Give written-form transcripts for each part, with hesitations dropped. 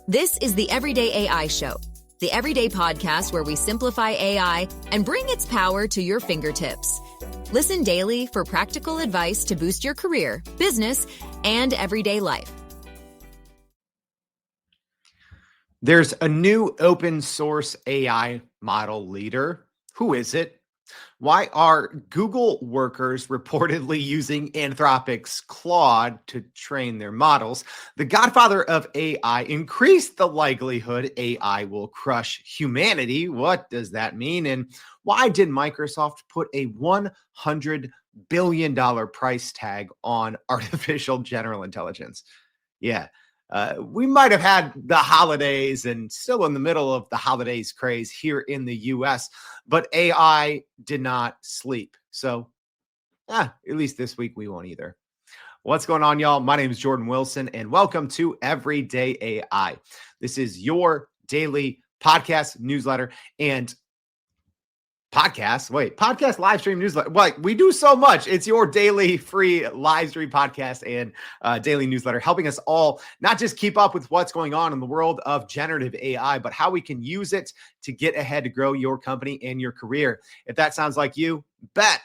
This is the Everyday AI Show, the everyday podcast where we simplify AI and bring its power to your fingertips. Listen daily for practical advice to boost your career, business, and everyday life. There's a new open source AI model leader. Who is it? Why are Google workers reportedly using Anthropic's Claude to train their models? The godfather of AI increased the likelihood AI will crush humanity. What does that mean? And why did Microsoft put a $100 billion price tag on artificial general intelligence? Yeah. We might have had the holidays and still in the middle of the holidays craze here in the US, but AI did not sleep. So, at least this week we won't either. What's going on, y'all? My name is Jordan Wilson, and welcome to Everyday AI. This is your daily podcast newsletter and podcast live stream newsletter. We do so much. It's your daily free live stream podcast and daily newsletter, helping us all not just keep up with what's going on in the world of generative AI, but how we can use it to get ahead to grow your company and your career. If that sounds like you,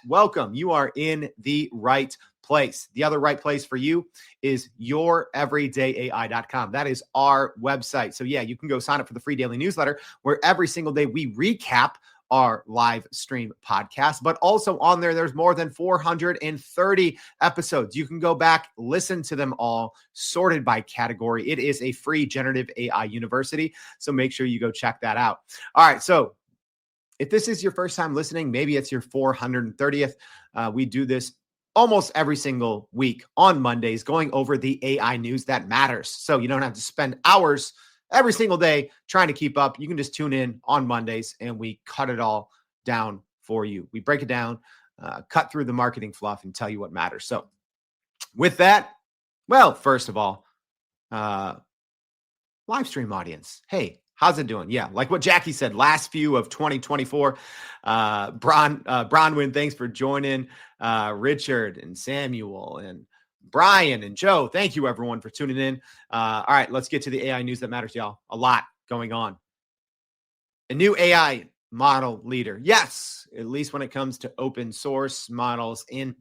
welcome. You are in the right place. The other right place for you is youreverydayai.com. That is our website. So you can go sign up for the free daily newsletter where every single day we recap our live stream podcast, but also on there's more than 430 episodes. You can go back, listen to them all, sorted by category. It is a free generative AI university, so make sure you go check that out. All right, so if this is your first time listening, maybe it's your 430th. We do this almost every single week on Mondays, going over the AI news that matters. So you don't have to spend hours every single day trying to keep up. You can just tune in on Mondays and we cut it all down for you. We break it down, cut through the marketing fluff and tell you what matters. So with that, first of all, live stream audience. Hey, how's it doing? Yeah, like what Jackie said, last few of 2024. Bronwyn, thanks for joining. Richard and Samuel and Brian and Joe, thank you everyone for tuning in. All right, let's get to the AI news that matters, y'all. A lot going on. A new AI model leader. Yes, at least when it comes to open source models, and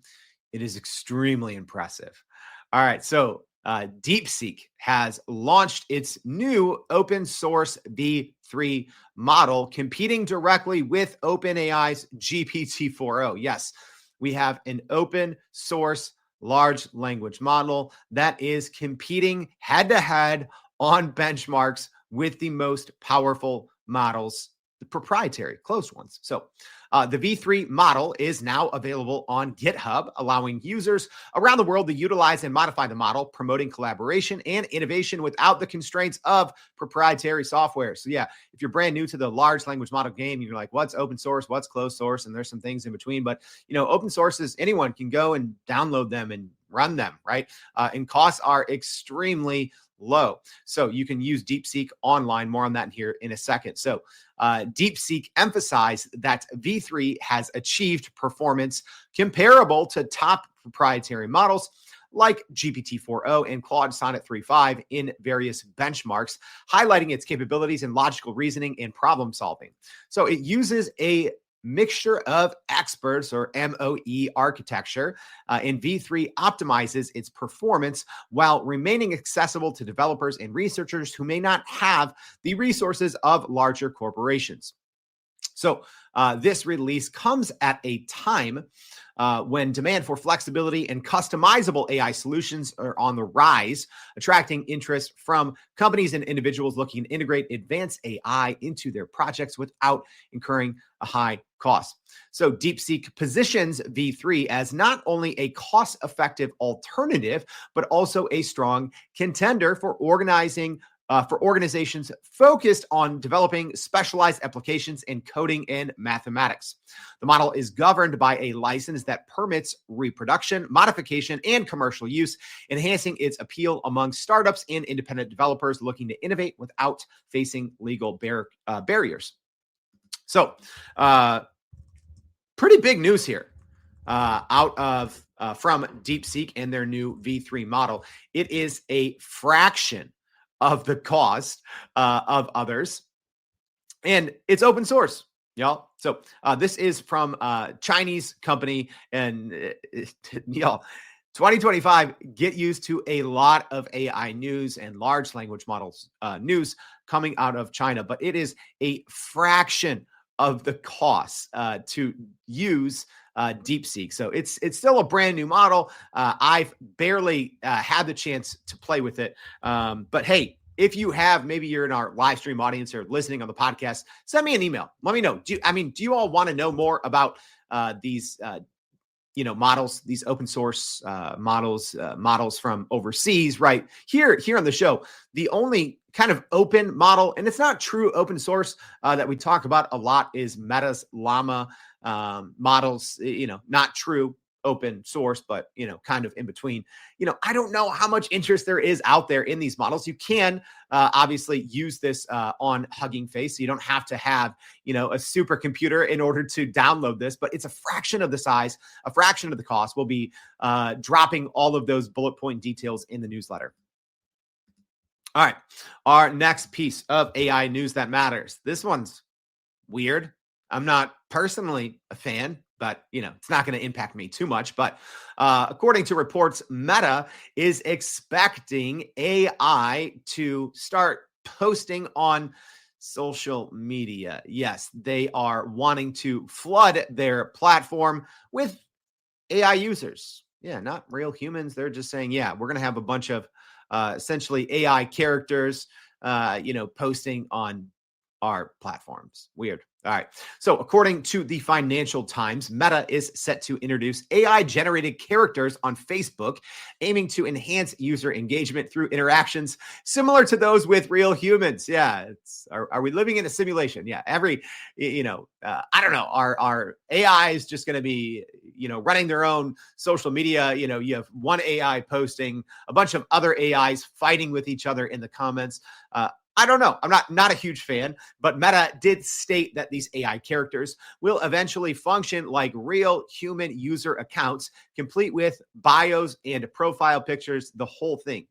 it is extremely impressive. All right, so DeepSeek has launched its new open source V3 model, competing directly with OpenAI's GPT-4o. Yes, we have an open source large language model that is competing head-to-head on benchmarks with the most powerful models, the proprietary closed ones. So the V3 model is now available on GitHub, allowing users around the world to utilize and modify the model, promoting collaboration and innovation without the constraints of proprietary software. So if you're brand new to the large language model game, you're like, what's open source, what's closed source? And there's some things in between, but open sources, anyone can go and download them and run them, right? And costs are extremely low. So you can use DeepSeek online. More on that here in a second. So DeepSeek emphasized that V3 has achieved performance comparable to top proprietary models like GPT-4o and Claude Sonnet 3.5 in various benchmarks, highlighting its capabilities in logical reasoning and problem solving. So it uses a mixture of experts or MOE architecture, and V3 optimizes its performance while remaining accessible to developers and researchers who may not have the resources of larger corporations. So this release comes at a time when demand for flexibility and customizable AI solutions are on the rise, attracting interest from companies and individuals looking to integrate advanced AI into their projects without incurring a high cost. So DeepSeek positions V3 as not only a cost-effective alternative, but also a strong contender for organizations focused on developing specialized applications in coding and mathematics. The model is governed by a license that permits reproduction, modification, and commercial use, enhancing its appeal among startups and independent developers looking to innovate without facing legal barriers. So, pretty big news here out of from DeepSeek and their new V3 model. It is a fraction of the cost of others. And it's open source, y'all. So this is from a Chinese company. And y'all, 2025, get used to a lot of AI news and large language models news coming out of China, but it is a fraction of the cost to use DeepSeek. So it's still a brand new model. I've barely had the chance to play with it. But hey, if you have, maybe you're in our live stream audience or listening on the podcast, send me an email. Let me know. Do you all want to know more about these models, these open source models from overseas, right? Here on the show, the only kind of open model, and it's not true open source that we talk about a lot, is Meta's Llama models, not true open source, but, kind of in between. I don't know how much interest there is out there in these models. You can obviously use this on Hugging Face. So you don't have to have, a supercomputer in order to download this, but it's a fraction of the size, a fraction of the cost. We'll be dropping all of those bullet point details in the newsletter. All right. Our next piece of AI news that matters. This one's weird. I'm not personally a fan, but it's not going to impact me too much. But according to reports, Meta is expecting AI to start posting on social media. Yes, they are wanting to flood their platform with AI users. Yeah, not real humans. They're just saying, yeah, we're going to have a bunch of essentially AI characters, posting on our platforms. Weird. All right. So according to the Financial Times, Meta is set to introduce AI-generated characters on Facebook, aiming to enhance user engagement through interactions similar to those with real humans. Yeah. Are we living in a simulation? Yeah. I don't know. Our AI is just going to be, running their own social media. You have one AI posting, a bunch of other AIs fighting with each other in the comments. I don't know. I'm not a huge fan, but Meta did state that these AI characters will eventually function like real human user accounts, complete with bios and profile pictures, the whole thing.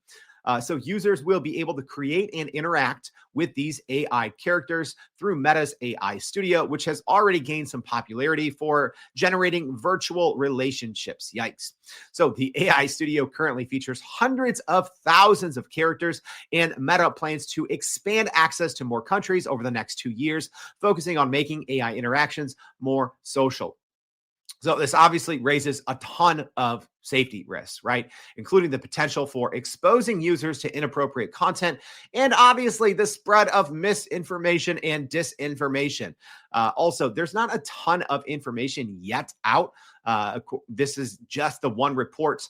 So users will be able to create and interact with these AI characters through Meta's AI Studio, which has already gained some popularity for generating virtual relationships. Yikes. So the AI Studio currently features hundreds of thousands of characters, and Meta plans to expand access to more countries over the next 2 years, focusing on making AI interactions more social. So this obviously raises a ton of safety risks, right? Including the potential for exposing users to inappropriate content and obviously the spread of misinformation and disinformation. Also, there's not a ton of information yet out. This is just the one report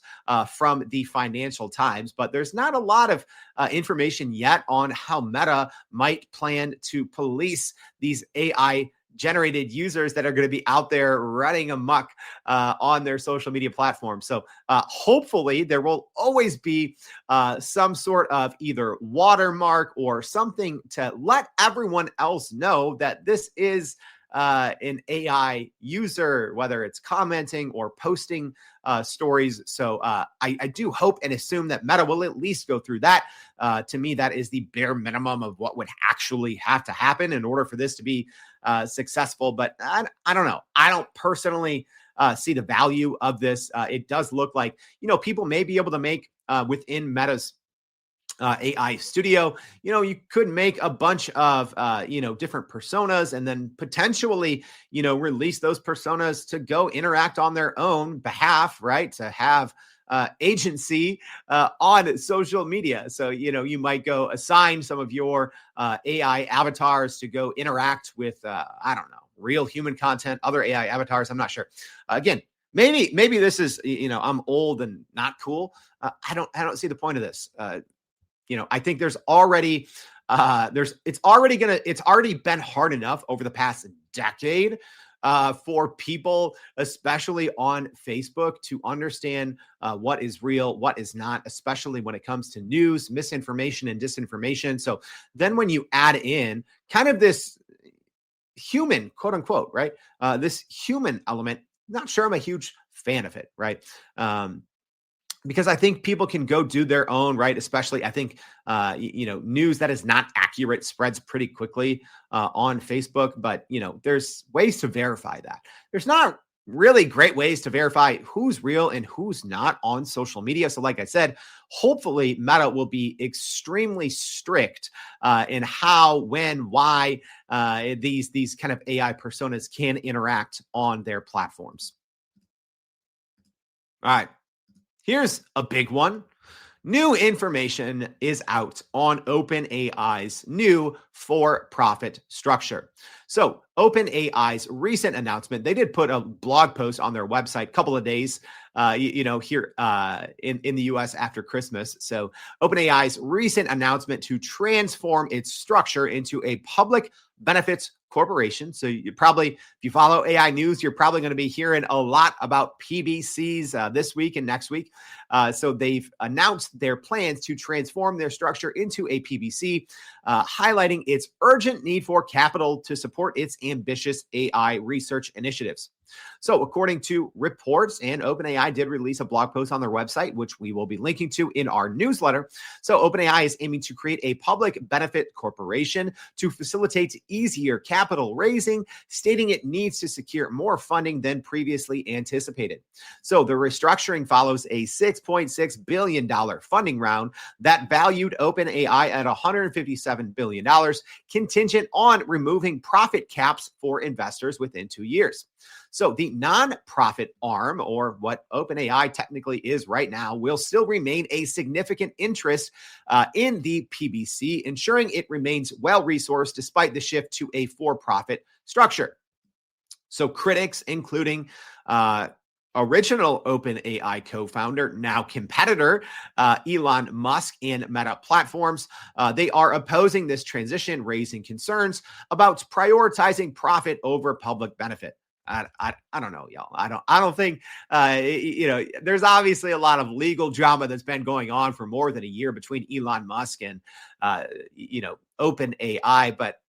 from the Financial Times, but there's not a lot of information yet on how Meta might plan to police these AI generated users that are going to be out there running amok on their social media platforms. So hopefully there will always be some sort of either watermark or something to let everyone else know that this is an AI user, whether it's commenting or posting stories. So I do hope and assume that Meta will at least go through that. To me, that is the bare minimum of what would actually have to happen in order for this to be successful. But I don't know. I don't personally see the value of this. It does look like, people may be able to make within Meta's AI Studio, you could make a bunch of, different personas and then potentially, release those personas to go interact on their own behalf, right? To have agency on social media. So, you might go assign some of your AI avatars to go interact with, I don't know, real human content, other AI avatars. I'm not sure. Again, maybe this is, I'm old and not cool. I don't see the point of this. I think there's already it's already been hard enough over the past decade for people, especially on Facebook, to understand what is real, what is not, especially when it comes to news, misinformation, and disinformation. So then when you add in kind of this human, quote unquote, right? This human element, not sure I'm a huge fan of it, right? because I think people can go do their own, right? Especially, I think, news that is not accurate spreads pretty quickly on Facebook. But, there's ways to verify that. There's not really great ways to verify who's real and who's not on social media. So, like I said, hopefully Meta will be extremely strict in how, when, why these kind of AI personas can interact on their platforms. All right. Here's a big one. New information is out on OpenAI's new for-profit structure. So OpenAI's recent announcement, they did put a blog post on their website a couple of days, here in the US after Christmas. So OpenAI's recent announcement to transform its structure into a public benefits corporation. So if you follow AI news, you're probably going to be hearing a lot about PBCs this week and next week. So they've announced their plans to transform their structure into a PBC, highlighting its urgent need for capital to support its ambitious AI research initiatives. So according to reports, and OpenAI did release a blog post on their website, which we will be linking to in our newsletter. So OpenAI is aiming to create a public benefit corporation to facilitate easier capital raising, stating it needs to secure more funding than previously anticipated. So the restructuring follows a $6.6 billion funding round that valued OpenAI at $157 billion, contingent on removing profit caps for investors within 2 years. So the nonprofit arm, or what OpenAI technically is right now, will still remain a significant interest in the PBC, ensuring it remains well-resourced despite the shift to a for-profit structure. So critics, including original OpenAI co-founder, now competitor, Elon Musk and Meta Platforms, they are opposing this transition, raising concerns about prioritizing profit over public benefit. I don't know, y'all. I don't think, there's obviously a lot of legal drama that's been going on for more than a year between Elon Musk and, OpenAI. But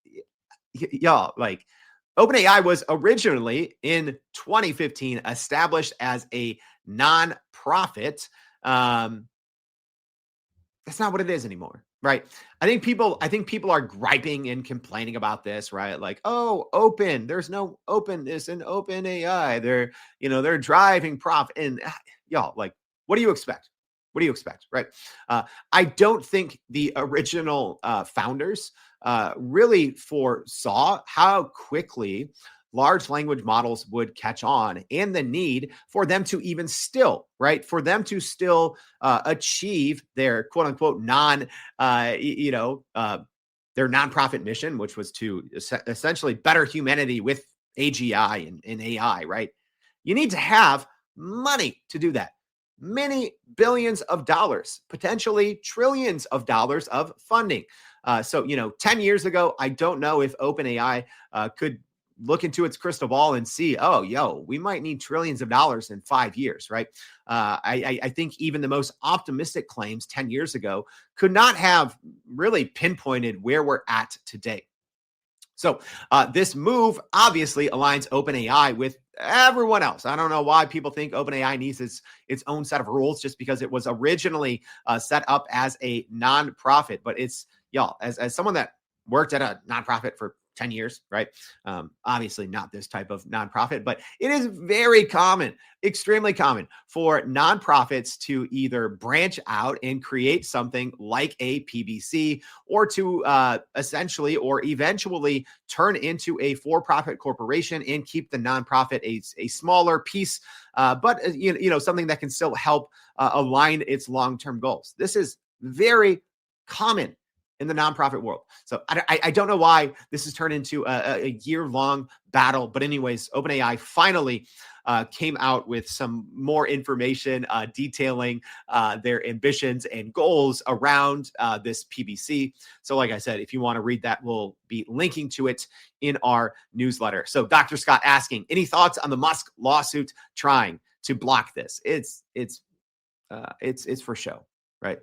y'all, like, OpenAI was originally in 2015 established as a nonprofit. That's not what it is anymore, right? I think people are griping and complaining about this, right? Like, oh, there's no openness in OpenAI. They're driving profit. And y'all, like, what do you expect? What do you expect, right? I don't think the original founders really foresaw how quickly large language models would catch on, and the need for them to even still, right, for them to still achieve their quote unquote their nonprofit mission, which was to essentially better humanity with AGI and AI, right? You need to have money to do that. Many billions of dollars, potentially trillions of dollars of funding. So 10 years ago, I don't know if OpenAI could look into its crystal ball and see, we might need trillions of dollars in 5 years, right? I think even the most optimistic claims 10 years ago could not have really pinpointed where we're at today. So this move obviously aligns OpenAI with everyone else. I don't know why people think OpenAI needs its own set of rules just because it was originally set up as a nonprofit. But it's, y'all, as someone that worked at a nonprofit for 10 years, right? Obviously not this type of nonprofit, but it is very common, extremely common for nonprofits to either branch out and create something like a PBC, or to essentially or eventually turn into a for-profit corporation and keep the nonprofit a smaller piece, but something that can still help align its long-term goals. This is very common in the nonprofit world. So I don't know why this has turned into a year-long battle. But anyways, OpenAI finally came out with some more information detailing their ambitions and goals around this PBC. So like I said, if you want to read that, we'll be linking to it in our newsletter. So Dr. Scott asking, any thoughts on the Musk lawsuit trying to block this? It's for show. Right.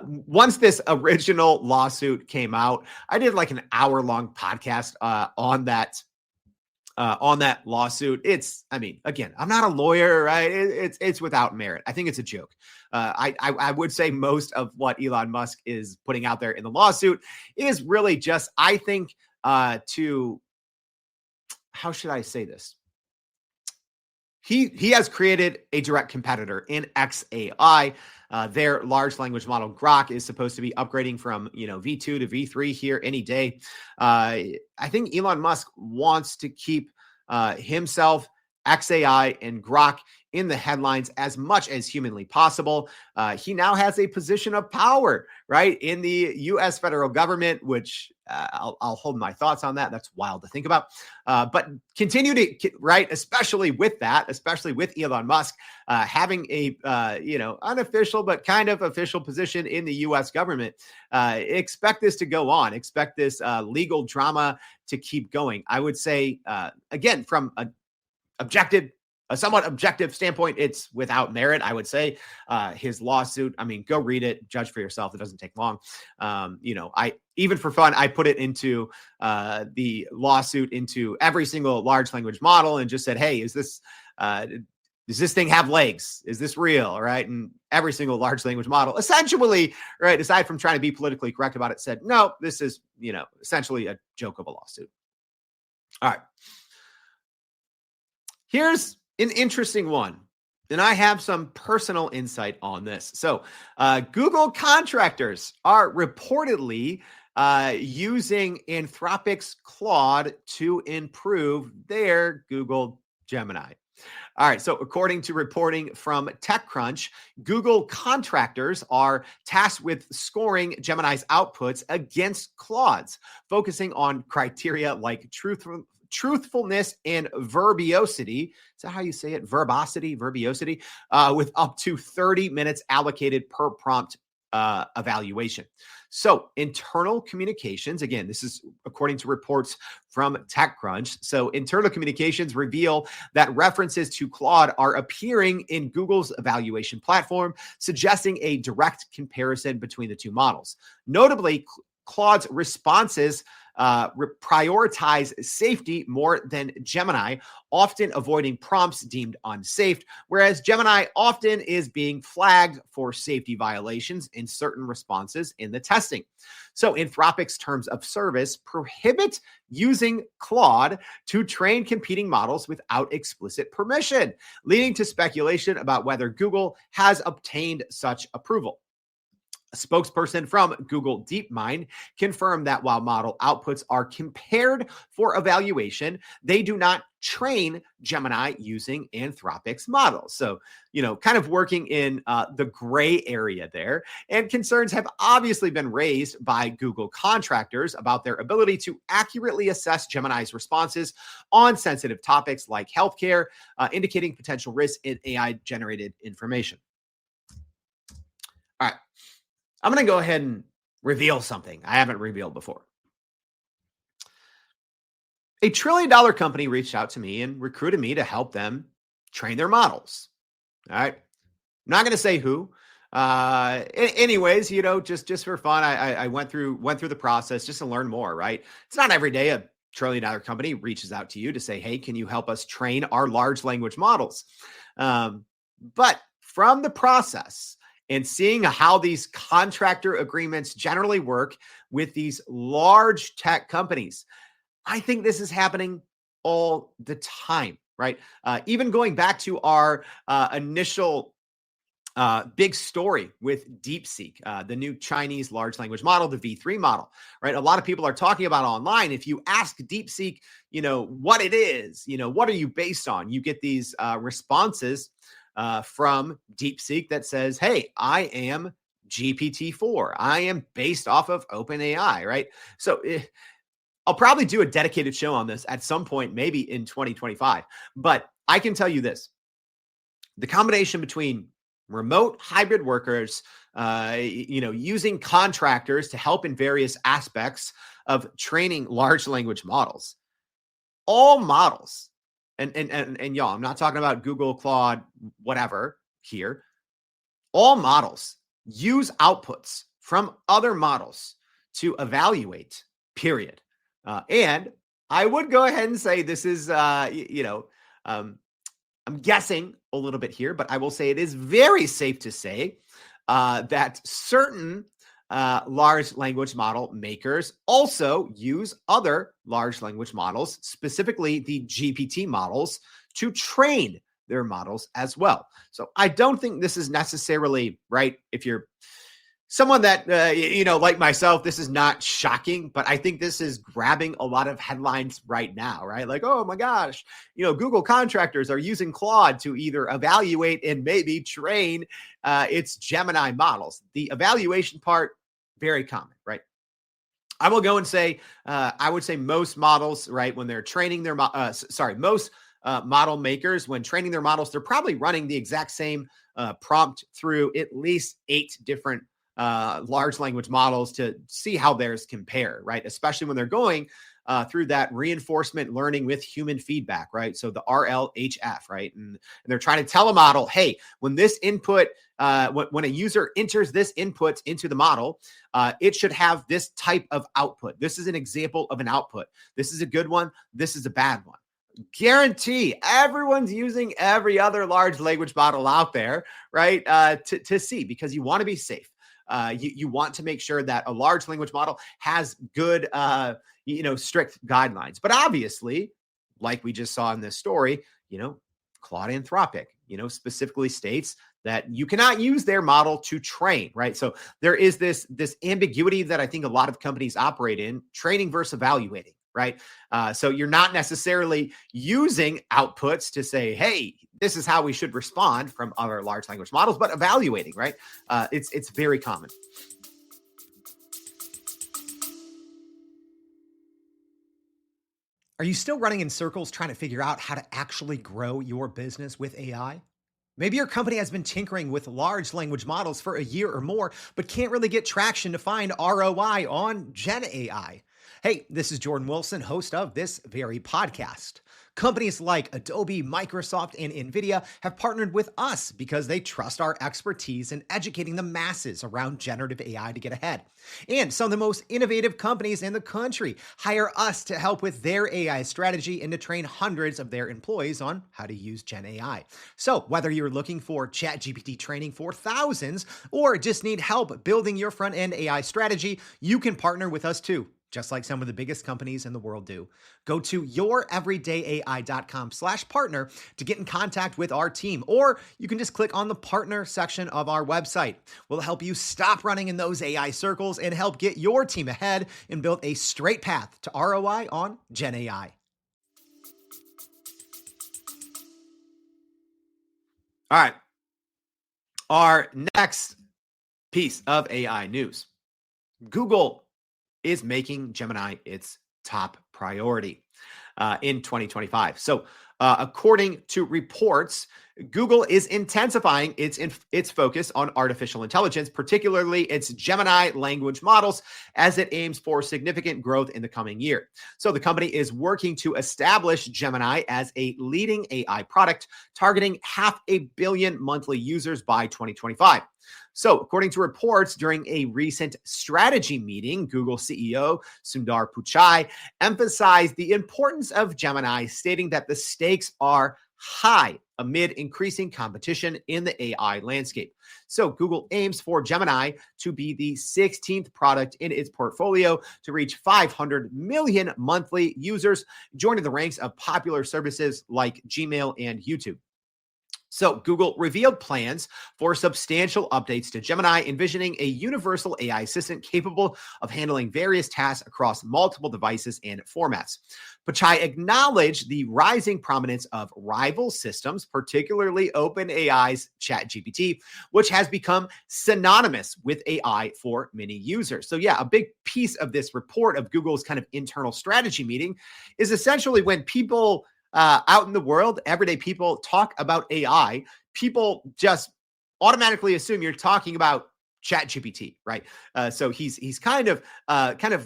Once this original lawsuit came out, I did like an hour-long podcast on that on that lawsuit. Again, I'm not a lawyer, right? It's without merit. I think it's a joke. I would say most of what Elon Musk is putting out there in the lawsuit is really just, I think, how should I say this? He has created a direct competitor in XAI. Their large language model Grok is supposed to be upgrading from V2 to V3 here any day. I think Elon Musk wants to keep himself, XAI, and Grok in the headlines as much as humanly possible. He now has a position of power, right, in the U.S. federal government, which I'll hold my thoughts on that. That's wild to think about. But continue to, right, especially with Elon Musk having a, unofficial but kind of official position in the U.S. government. Expect this to go on. Expect this legal drama to keep going. I would say, again, from a somewhat objective standpoint, it's without merit. I would say his lawsuit, go read it, judge for yourself. It doesn't take long. Even for fun, I put it into the lawsuit into every single large language model and just said, hey, does this thing have legs? Is this real? Right. And every single large language model essentially, right, aside from trying to be politically correct about it, said, no, this is, essentially a joke of a lawsuit. All right. Here's an interesting one, and I have some personal insight on this. So Google contractors are reportedly using Anthropic's Claude to improve their Google Gemini. All right. So according to reporting from TechCrunch, Google contractors are tasked with scoring Gemini's outputs against Claude's, focusing on criteria like truthfulness and verbosity. Is that how you say it? Verbosity, with up to 30 minutes allocated per prompt evaluation. So internal communications, again, this is according to reports from TechCrunch. So internal communications reveal that references to Claude are appearing in Google's evaluation platform, suggesting a direct comparison between the two models. Notably, Claude's responses prioritize safety more than Gemini, often avoiding prompts deemed unsafe, whereas Gemini often is being flagged for safety violations in certain responses in the testing. So Anthropic's terms of service prohibit using Claude to train competing models without explicit permission, leading to speculation about whether Google has obtained such approval. A spokesperson from Google DeepMind confirmed that while model outputs are compared for evaluation, they do not train Gemini using Anthropic's models. So, kind of working in the gray area there. And concerns have obviously been raised by Google contractors about their ability to accurately assess Gemini's responses on sensitive topics like healthcare, indicating potential risks in AI-generated information. All right. I'm going to go ahead and reveal something I haven't revealed before. A $1 trillion company reached out to me and recruited me to help them train their models. All right. I'm not going to say who. Anyways, just for fun, I went through the process just to learn more, right? It's not every day a $1 trillion company reaches out to you to say, hey, can you help us train our large language models? But from the process, and seeing how these contractor agreements generally work with these large tech companies, I think this is happening all the time, right? Even going back to our initial big story with DeepSeek, the new Chinese large language model, the V3 model, right? A lot of people are talking about online. If you ask DeepSeek, what it is, what are you based on? You get these responses from DeepSeek that says, hey, I am GPT-4. I am based off of OpenAI, right? So I'll probably do a dedicated show on this at some point, maybe in 2025. But I can tell you this. The combination between remote hybrid workers, using contractors to help in various aspects of training large language models, all models, and y'all, I'm not talking about Google, Claude, whatever here. All models use outputs from other models to evaluate, period. And I would go ahead and say this is, um, I'm guessing a little bit here, but I will say it is very safe to say that certain large language model makers also use other large language models, specifically the GPT models, to train their models as well. So I don't think this is necessarily right. If you're someone that, like myself, this is not shocking, but I think this is grabbing a lot of headlines right now, right? Like, oh my gosh, Google contractors are using Claude to either evaluate and maybe train its Gemini models. The evaluation part, very common, right? I will go and say, I would say most models, right, when they're training their, most model makers, when training their models, they're probably running the exact same prompt through at least 8 different large language models to see how theirs compare, right? Especially when they're going through that reinforcement learning with human feedback, right? So the RLHF, right? And they're trying to tell a model, hey, when this input, when a user enters this input into the model, it should have this type of output. This is an example of an output. This is a good one. This is a bad one. Guarantee everyone's using every other large language model out there, right? To see, because you want to be safe. You want to make sure that a large language model has good, strict guidelines. But obviously, like we just saw in this story, Claude Anthropic, specifically states that you cannot use their model to train, right? So there is this ambiguity that I think a lot of companies operate in: training versus evaluating, right? So you're not necessarily using outputs to say, hey, this is how we should respond from other large language models, but evaluating, right? It's very common. Are you still running in circles trying to figure out how to actually grow your business with AI? Maybe your company has been tinkering with large language models for a year or more, but can't really get traction to find ROI on Gen AI. Hey, this is Jordan Wilson, host of this very podcast. Companies like Adobe, Microsoft, and NVIDIA have partnered with us because they trust our expertise in educating the masses around generative AI to get ahead. And some of the most innovative companies in the country hire us to help with their AI strategy and to train hundreds of their employees on how to use Gen AI. So whether you're looking for ChatGPT training for thousands or just need help building your front-end AI strategy, you can partner with us too, just like some of the biggest companies in the world do. Go to youreverydayai.com/partner to get in contact with our team, or you can just click on the partner section of our website. We'll help you stop running in those AI circles and help get your team ahead and build a straight path to ROI on Gen AI. All right. Our next piece of AI news: Google is making Gemini its top priority in 2025. So, according to reports, Google is intensifying its focus on artificial intelligence, particularly its Gemini language models, as it aims for significant growth in the coming year. So the company is working to establish Gemini as a leading AI product, targeting 500 million monthly users by 2025. So, according to reports, during a recent strategy meeting, Google CEO Sundar Pichai emphasized the importance of Gemini, stating that the stakes are high amid increasing competition in the AI landscape. So Google aims for Gemini to be the 16th product in its portfolio to reach 500 million monthly users, joining the ranks of popular services like Gmail and YouTube. So Google revealed plans for substantial updates to Gemini, envisioning a universal AI assistant capable of handling various tasks across multiple devices and formats. Pichai acknowledged the rising prominence of rival systems, particularly OpenAI's ChatGPT, which has become synonymous with AI for many users. So yeah, a big piece of this report of Google's kind of internal strategy meeting is essentially when people out in the world, everyday people talk about AI, people just automatically assume you're talking about ChatGPT, right? So he's kind of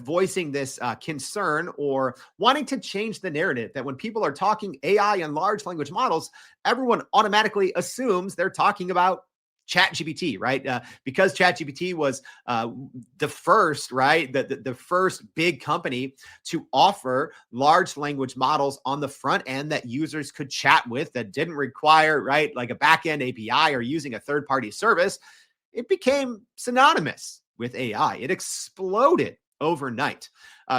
voicing this concern or wanting to change the narrative that when people are talking AI and large language models, everyone automatically assumes they're talking about ChatGPT, right? Because ChatGPT was the first, right? The first big company to offer large language models on the front end that users could chat with that didn't require, right, like a backend API or using a third-party service. It became synonymous with AI. It exploded overnight.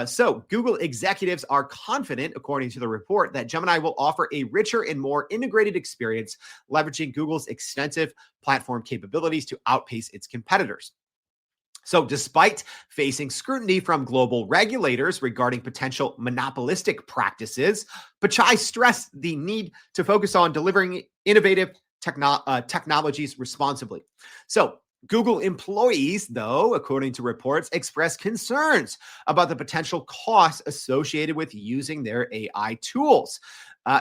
So Google executives are confident, according to the report, that Gemini will offer a richer and more integrated experience, leveraging Google's extensive platform capabilities to outpace its competitors. So despite facing scrutiny from global regulators regarding potential monopolistic practices, Pichai stressed the need to focus on delivering innovative technologies responsibly. So Google employees, though, according to reports, expressed concerns about the potential costs associated with using their AI tools.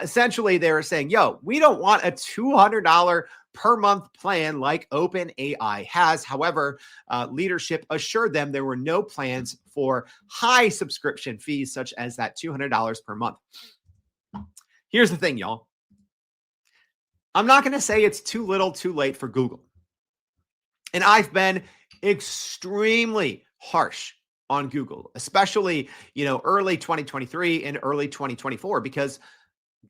Essentially, they were saying, yo, we don't want a $200 per month plan like OpenAI has. However, leadership assured them there were no plans for high subscription fees, such as that $200 per month. Here's the thing, y'all. I'm not going to say it's too little, too late for Google. And I've been extremely harsh on Google, especially, early 2023 and early 2024, because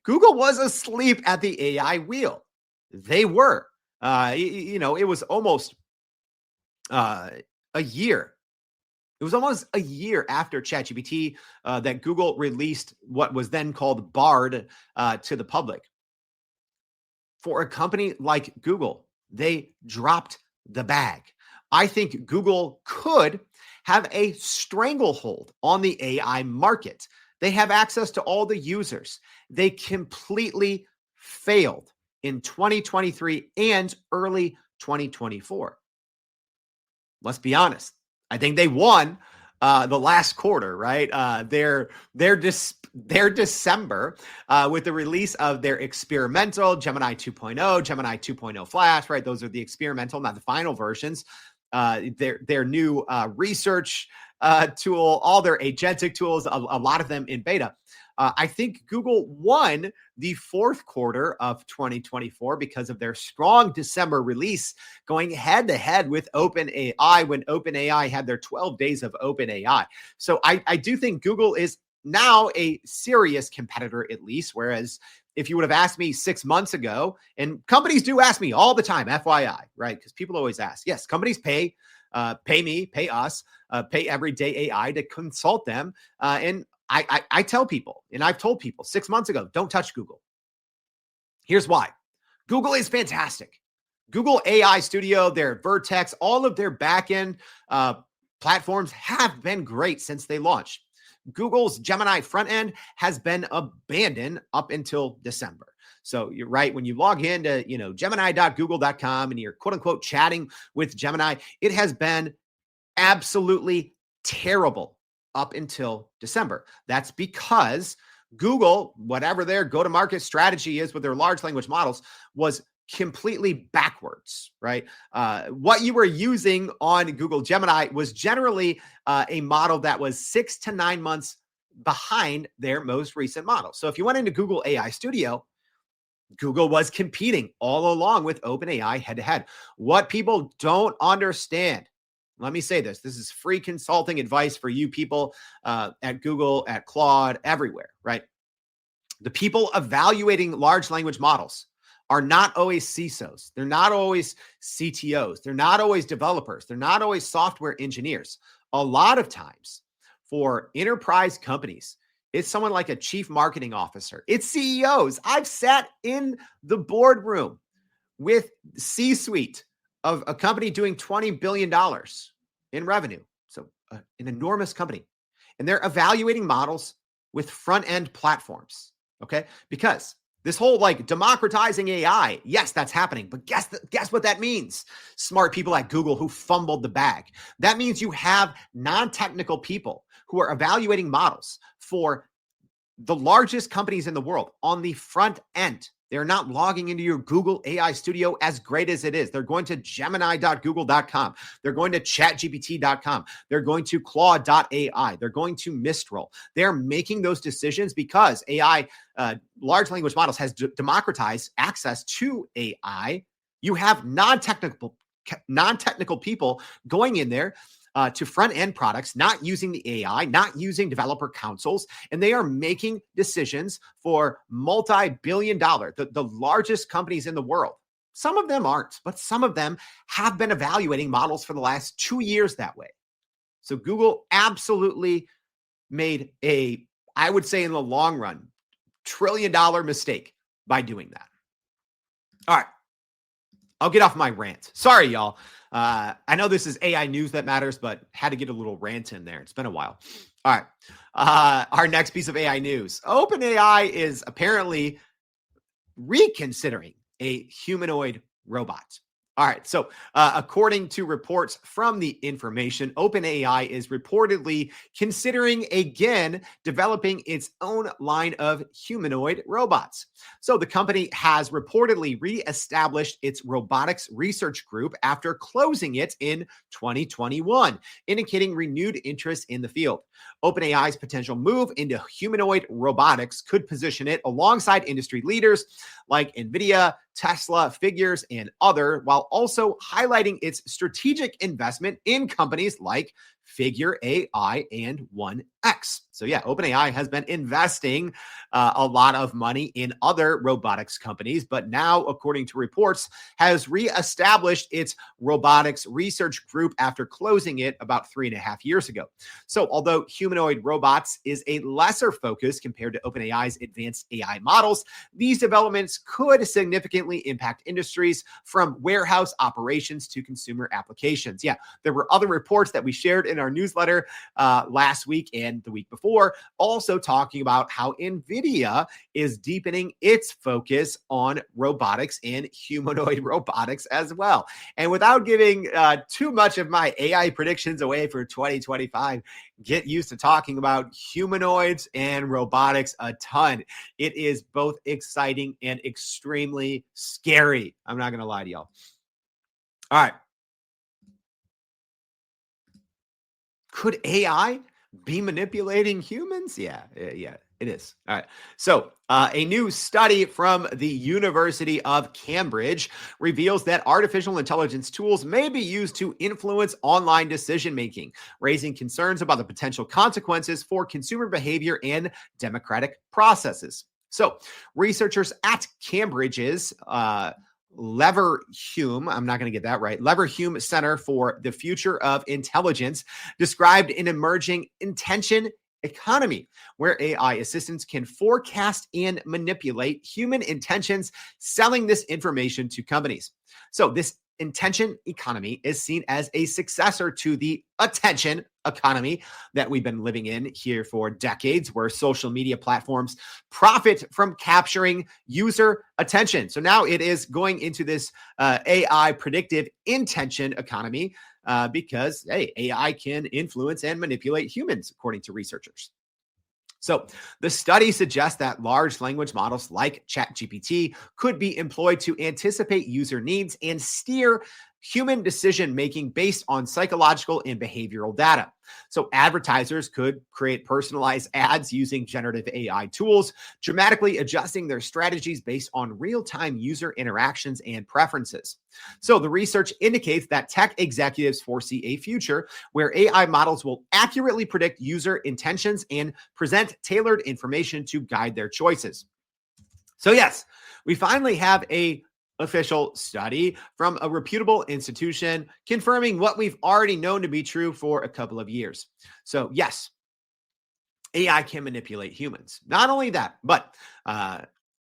Google was asleep at the AI wheel. They were. It was almost a year. It was almost a year after ChatGPT that Google released what was then called Bard to the public. For a company like Google, they dropped the bag. I think Google could have a stranglehold on the AI market. They have access to all the users. They completely failed in 2023 and early 2024. Let's be honest. I think they won the last quarter, right? Their December with the release of their experimental Gemini 2.0, Gemini 2.0 Flash, right? Those are the experimental, not the final versions. Their new research tool, all their agentic tools, a lot of them in beta. I think Google won the fourth quarter of 2024 because of their strong December release, going head to head with OpenAI when OpenAI had their 12 days of OpenAI. So I do think Google is now a serious competitor, at least, whereas if you would have asked me 6 months ago, and companies do ask me all the time, FYI, right? Because people always ask. Yes, companies pay me, pay us, pay Everyday AI to consult them. And I tell people, and I've told people 6 months ago, don't touch Google. Here's why. Google is fantastic. Google AI Studio, their Vertex, all of their backend platforms have been great since they launched. Google's Gemini front end has been abandoned up until December. So you're right. When you log into, gemini.google.com and you're quote unquote chatting with Gemini, it has been absolutely terrible up until December. That's because Google, whatever their go-to-market strategy is with their large language models, was completely backwards, right? What you were using on Google Gemini was generally a model that was 6 to 9 months behind their most recent model. So if you went into Google AI Studio, Google was competing all along with OpenAI head-to-head. What people don't understand, let me say this is free consulting advice for you people at Google, at Claude, everywhere, right? The people evaluating large language models are not always CISOs. They're not always CTOs. They're not always developers. They're not always software engineers. A lot of times for enterprise companies, it's someone like a chief marketing officer. It's CEOs. I've sat in the boardroom with C-suite of a company doing $20 billion in revenue. So an enormous company. And they're evaluating models with front-end platforms, okay? Because this whole democratizing AI, yes, that's happening. But guess what that means? Smart people at Google who fumbled the bag. That means you have non-technical people who are evaluating models for the largest companies in the world on the front end. They're not logging into your Google AI Studio as great as it is. They're going to gemini.google.com. They're going to chatgpt.com. They're going to claude.ai. They're going to Mistral. They're making those decisions because AI, large language models, has democratized access to AI. You have non-technical people going in there to front-end products, not using the AI, not using developer consoles, and they are making decisions for multi-billion dollar, the largest companies in the world. Some of them aren't, but some of them have been evaluating models for the last 2 years that way. So Google absolutely made I would say in the long run, $1 trillion mistake by doing that. All right. I'll get off my rant. Sorry, y'all. I know this is AI news that matters, but had to get a little rant in there. It's been a while. All right. Our next piece of AI news. OpenAI is apparently reconsidering a humanoid robot. All right. So, according to reports from The Information, OpenAI is reportedly considering again developing its own line of humanoid robots. So, the company has reportedly reestablished its robotics research group after closing it in 2021, indicating renewed interest in the field. OpenAI's potential move into humanoid robotics could position it alongside industry leaders like NVIDIA, Tesla, Figures, and other, while also highlighting its strategic investment in companies like Figure AI and 1X. So yeah, OpenAI has been investing a lot of money in other robotics companies, but now, according to reports, has reestablished its robotics research group after closing it about 3.5 years ago. So although humanoid robots is a lesser focus compared to OpenAI's advanced AI models, these developments could significantly impact industries from warehouse operations to consumer applications. Yeah, there were other reports that we shared in our newsletter last week and the week before, also talking about how NVIDIA is deepening its focus on robotics and humanoid robotics as well. And without giving too much of my AI predictions away for 2025, get used to talking about humanoids and robotics a ton. It is both exciting and extremely scary. I'm not going to lie to y'all. All right. Could AI be manipulating humans? Yeah, it is. All right. So a new study from the University of Cambridge reveals that artificial intelligence tools may be used to influence online decision-making, raising concerns about the potential consequences for consumer behavior and democratic processes. So researchers at Cambridge's Leverhulme, I'm not going to get that right, Leverhulme Center for the Future of Intelligence described an emerging intention economy where AI assistants can forecast and manipulate human intentions, selling this information to companies. So this intention economy is seen as a successor to the attention economy that we've been living in here for decades, where social media platforms profit from capturing user attention. So now it is going into this AI predictive intention economy because, hey, AI can influence and manipulate humans, according to researchers. So the study suggests that large language models like ChatGPT could be employed to anticipate user needs and steer human decision-making based on psychological and behavioral data. So advertisers could create personalized ads using generative AI tools, dramatically adjusting their strategies based on real-time user interactions and preferences. So the research indicates that tech executives foresee a future where AI models will accurately predict user intentions and present tailored information to guide their choices. So yes, we finally have a official study from a reputable institution confirming what we've already known to be true for a couple of years. So yes, AI can manipulate humans. Not only that, but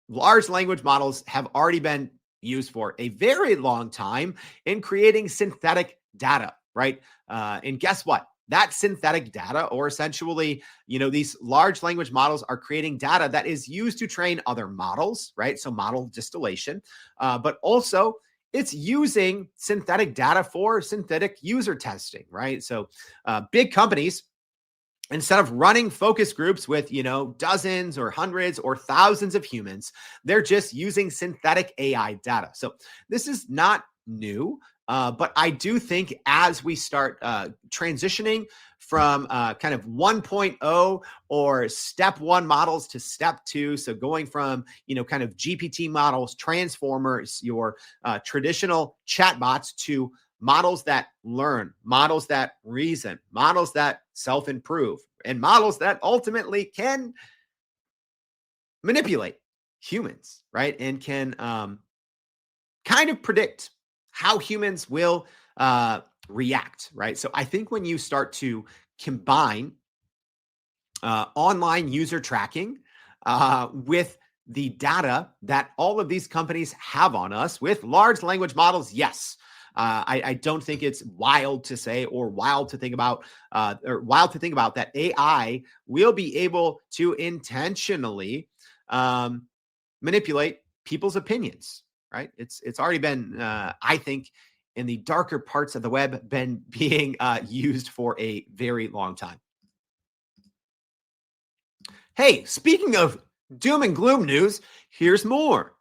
large language models have already been used for a very long time in creating synthetic data, right? And guess what? That synthetic data, or essentially, these large language models are creating data that is used to train other models, right? So model distillation, but also it's using synthetic data for synthetic user testing, right? So big companies, instead of running focus groups with, dozens or hundreds or thousands of humans, they're just using synthetic AI data. So this is not new. But I do think as we start transitioning from kind of 1.0 or step one models to step two, so going from, kind of GPT models, transformers, your traditional chatbots to models that learn, models that reason, models that self-improve, and models that ultimately can manipulate humans, right? And can kind of predict how humans will react, right? So I think when you start to combine online user tracking with the data that all of these companies have on us with large language models, yes. I don't think it's wild to say or wild to think about that AI will be able to intentionally manipulate people's opinions, right? It's already been, I think, in the darker parts of the web, been being used for a very long time. Hey, speaking of doom and gloom news, here's more.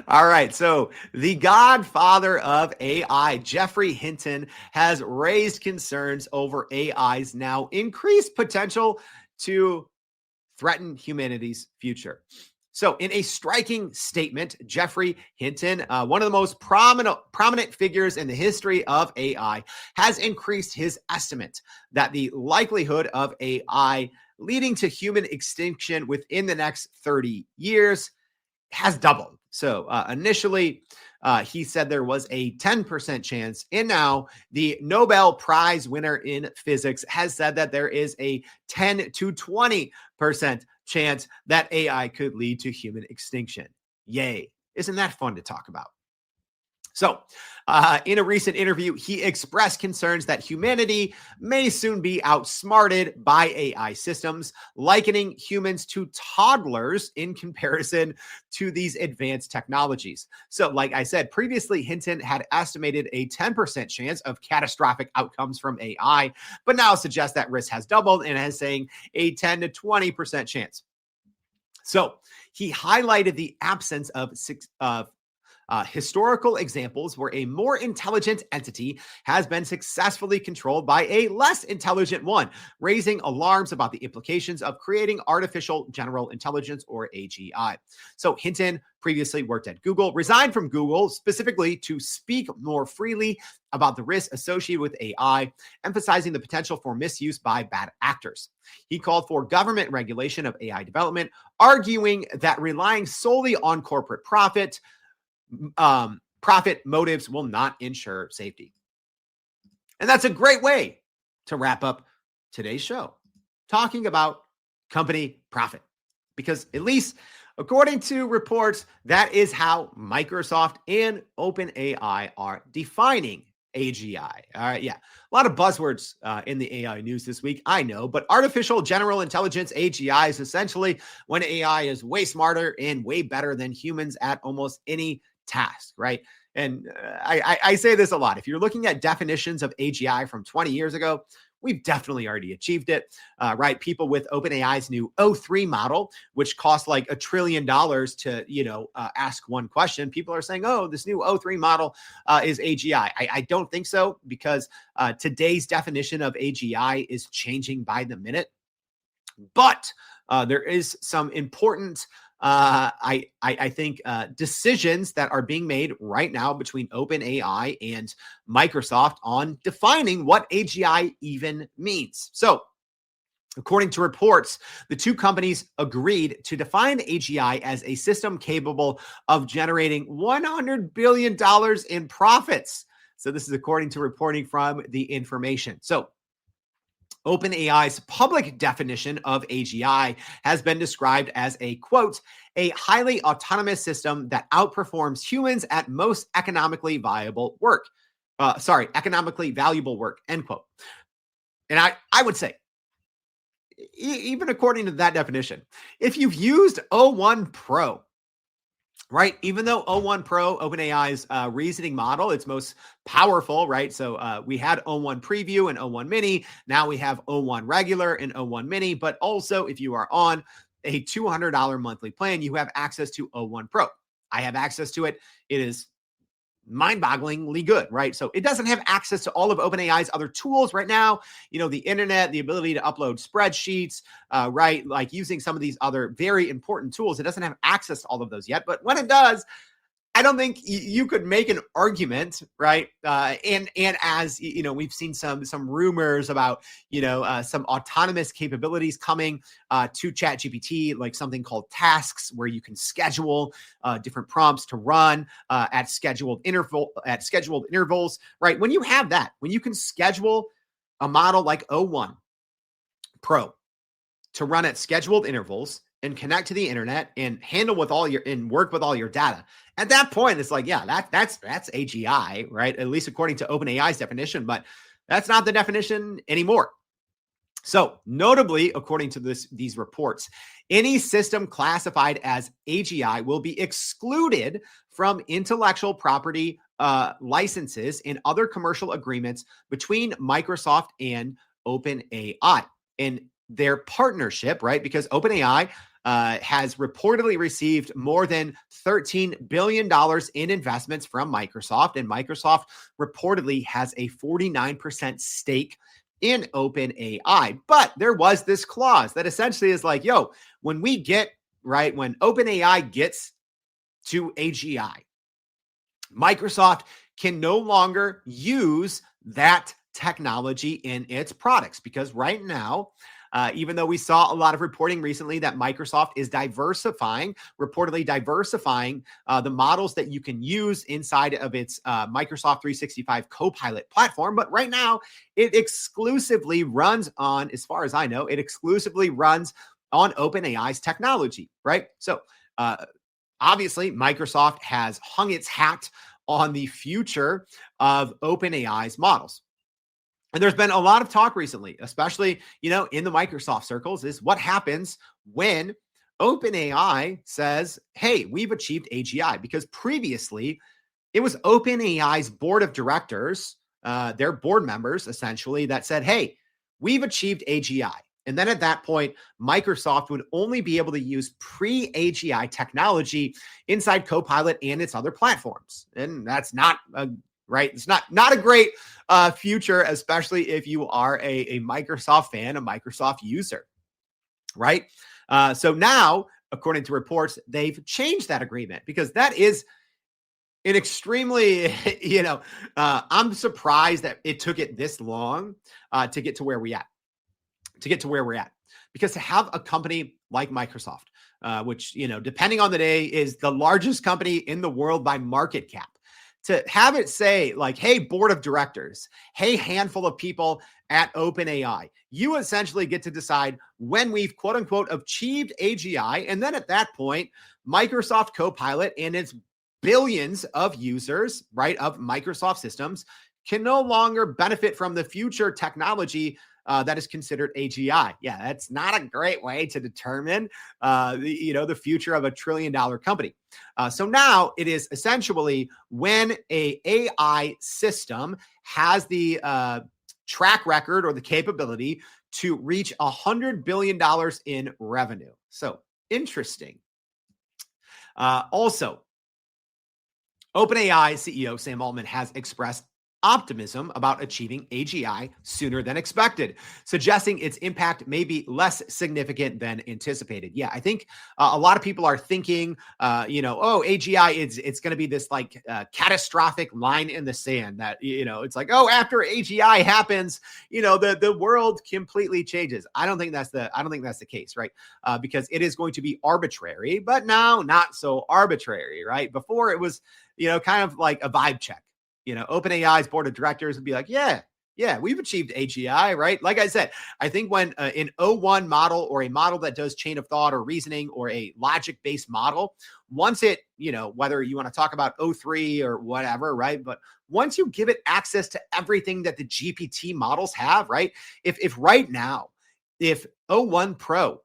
All right. So the godfather of AI, Geoffrey Hinton, has raised concerns over AI's now increased potential to threaten humanity's future. So, in a striking statement, Geoffrey Hinton, one of the most prominent figures in the history of AI, has increased his estimate that the likelihood of AI leading to human extinction within the next 30 years has doubled. So initially, he said there was a 10% chance. And now the Nobel Prize winner in physics has said that there is a 10 to 20% chance that AI could lead to human extinction. Yay. Isn't that fun to talk about? So, in a recent interview, he expressed concerns that humanity may soon be outsmarted by AI systems, likening humans to toddlers in comparison to these advanced technologies. So, like I said, previously, Hinton had estimated a 10% chance of catastrophic outcomes from AI, but now suggests that risk has doubled and is saying a 10 to 20% chance. So, he highlighted the absence of historical examples where a more intelligent entity has been successfully controlled by a less intelligent one, raising alarms about the implications of creating artificial general intelligence, or AGI. So Hinton previously worked at Google, resigned from Google specifically to speak more freely about the risks associated with AI, emphasizing the potential for misuse by bad actors. He called for government regulation of AI development, arguing that relying solely on corporate profit motives will not ensure safety. And that's a great way to wrap up today's show, talking about company profit, because at least according to reports, that is how Microsoft and OpenAI are defining AGI. All right. Yeah. A lot of buzzwords in the AI news this week. I know, but artificial general intelligence, AGI, is essentially when AI is way smarter and way better than humans at almost any task, right? And I say this a lot. If you're looking at definitions of AGI from 20 years ago, we've definitely already achieved it, right? People with OpenAI's new O3 model, which costs like $1 trillion to, ask one question. People are saying, oh, this new O3 model is AGI. I don't think so, because today's definition of AGI is changing by the minute. But there is some important I think decisions that are being made right now between OpenAI and Microsoft on defining what AGI even means. So, according to reports, the two companies agreed to define AGI as a system capable of generating $100 billion in profits. So this is according to reporting from The Information. So OpenAI's public definition of AGI has been described as a, quote, a highly autonomous system that outperforms humans at most economically valuable work. Economically valuable work, end quote. And I would say, even according to that definition, if you've used O1 Pro, right? Even though O1 Pro, OpenAI's reasoning model, it's most powerful, right? So we had O1 Preview and O1 Mini. Now we have O1 Regular and O1 Mini. But also, if you are on a $200 monthly plan, you have access to O1 Pro. I have access to it. It is mind-bogglingly good, right? So it doesn't have access to all of OpenAI's other tools right now, the internet, the ability to upload spreadsheets, right? Like using some of these other very important tools. It doesn't have access to all of those yet, but when it does, I don't think you could make an argument, right? And as we've seen some rumors about some autonomous capabilities coming to ChatGPT, like something called tasks, where you can schedule different prompts to run at scheduled intervals, right? When you have that, when you can schedule a model like O1 Pro to run at scheduled intervals and connect to the internet and work with all your data. At that point, it's like, yeah, that's AGI, right? At least according to OpenAI's definition, but that's not the definition anymore. So notably, according to these reports, any system classified as AGI will be excluded from intellectual property licenses and other commercial agreements between Microsoft and OpenAI. And their partnership, right? Because OpenAI has reportedly received more than $13 billion in investments from Microsoft, and Microsoft reportedly has a 49% stake in OpenAI. But there was this clause that essentially is like, when OpenAI gets to AGI, Microsoft can no longer use that technology in its products, because right now, even though we saw a lot of reporting recently that Microsoft is reportedly diversifying the models that you can use inside of its Microsoft 365 Copilot platform. But right now, it exclusively runs on, as far as I know, on OpenAI's technology, right? So obviously, Microsoft has hung its hat on the future of OpenAI's models. And there's been a lot of talk recently, especially, in the Microsoft circles, is what happens when OpenAI says, hey, we've achieved AGI, because previously it was OpenAI's board of directors, their board members essentially, that said, hey, we've achieved AGI. And then at that point, Microsoft would only be able to use pre-AGI technology inside Copilot and its other platforms. And that's not right. It's not a great future, especially if you are a Microsoft fan, a Microsoft user, right? So now, according to reports, they've changed that agreement, because that is an extremely, I'm surprised that it took it this long to get to where we're at. Because to have a company like Microsoft, which, depending on the day, is the largest company in the world by market cap, to have it say like, hey, board of directors, hey, handful of people at OpenAI, you essentially get to decide when we've quote unquote achieved AGI. And then at that point, Microsoft Copilot and its billions of users, right, of Microsoft systems can no longer benefit from the future technology that is considered AGI. Yeah, that's not a great way to determine, the future of $1 trillion company. So now it is essentially when a AI system has the track record or the capability to reach $100 billion in revenue. So interesting. Also, OpenAI CEO Sam Altman has expressed optimism about achieving AGI sooner than expected, suggesting its impact may be less significant than anticipated. Yeah, I think a lot of people are thinking, AGI, it's going to be this like catastrophic line in the sand that, it's like, after AGI happens, the world completely changes. I don't think that's the case, right? Because it is going to be arbitrary, but now not so arbitrary, right? Before it was, kind of like a vibe check. OpenAI's board of directors would be like, yeah, we've achieved AGI, right? Like I said, I think when an O1 model, or a model that does chain of thought or reasoning, or a logic-based model, once it, whether you want to talk about O3 or whatever, right? But once you give it access to everything that the GPT models have, right? If right now, if O1 Pro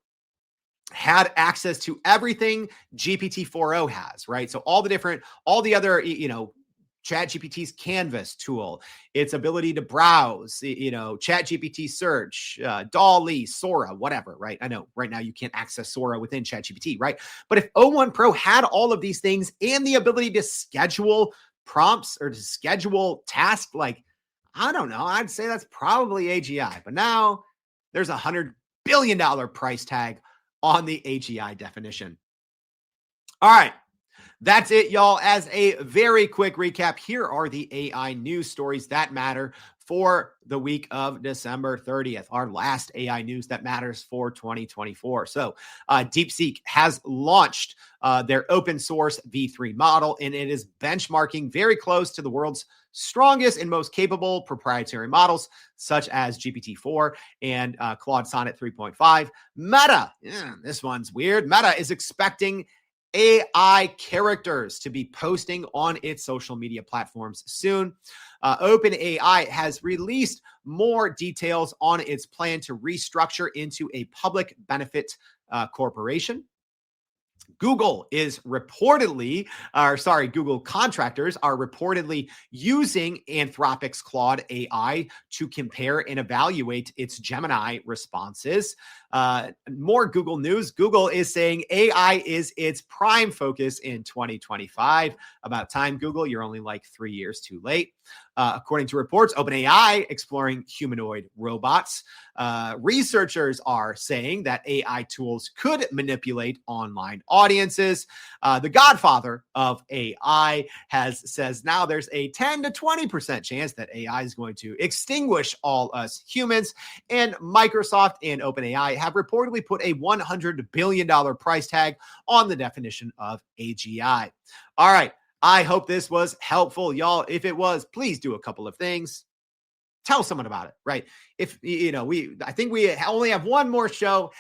had access to everything GPT-4o has, right? So all the other, ChatGPT's Canvas tool, its ability to browse, ChatGPT search, DALL-E, Sora, whatever, right? I know right now you can't access Sora within ChatGPT, right? But if O1 Pro had all of these things and the ability to schedule prompts or to schedule tasks, like, I don't know, I'd say that's probably AGI. But now there's $100 billion price tag on the AGI definition. All right. That's it, y'all. As a very quick recap, here are the AI news stories that matter for the week of December 30th, our last AI news that matters for 2024. So DeepSeek has launched their open source V3 model, and it is benchmarking very close to the world's strongest and most capable proprietary models, such as GPT-4 and Claude Sonnet 3.5. Meta, this one's weird. Meta is expecting AI characters to be posting on its social media platforms soon. OpenAI has released more details on its plan to restructure into a public benefit corporation. Google Google contractors are reportedly using Anthropic's Claude AI to compare and evaluate its Gemini responses. More Google news. Google is saying AI is its prime focus in 2025. About time, Google. You're only like 3 years too late. According to reports, OpenAI exploring humanoid robots. Researchers are saying that AI tools could manipulate online audiences. The godfather of AI says now there's a 10 to 20% chance that AI is going to extinguish all us humans. And Microsoft and OpenAI have reportedly put a $100 billion price tag on the definition of AGI. All right. I hope this was helpful, y'all. If it was, please do a couple of things. Tell someone about it, right? If I think we only have one more show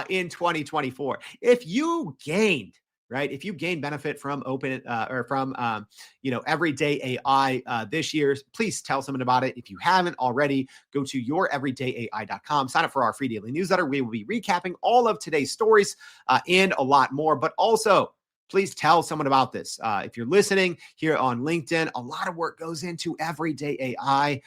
in 2024. If you gained benefit from everyday AI this year, please tell someone about it. If you haven't already, go to youreverydayai.com, sign up for our free daily newsletter. We will be recapping all of today's stories and a lot more, but also please tell someone about this. If you're listening here on LinkedIn, a lot of work goes into everyday AI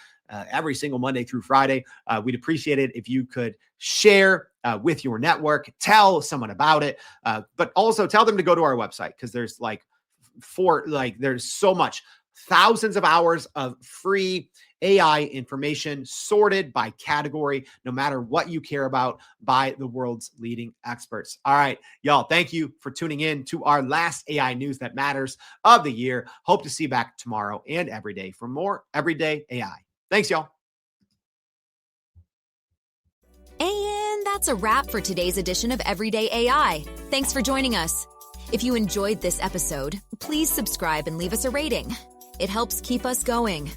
every single Monday through Friday. We'd appreciate it if you could share with your network, tell someone about it, but also tell them to go to our website, because there's there's so much, thousands of hours of free AI information sorted by category, no matter what you care about, by the world's leading experts. All right, y'all, thank you for tuning in to our last AI news that matters of the year. Hope to see you back tomorrow and every day for more everyday AI. Thanks, y'all. And that's a wrap for today's edition of Everyday AI. Thanks for joining us. If you enjoyed this episode, please subscribe and leave us a rating. It helps keep us going.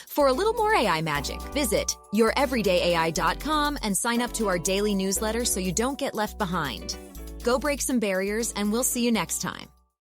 For a little more AI magic, visit youreverydayai.com and sign up to our daily newsletter so you don't get left behind. Go break some barriers, and we'll see you next time.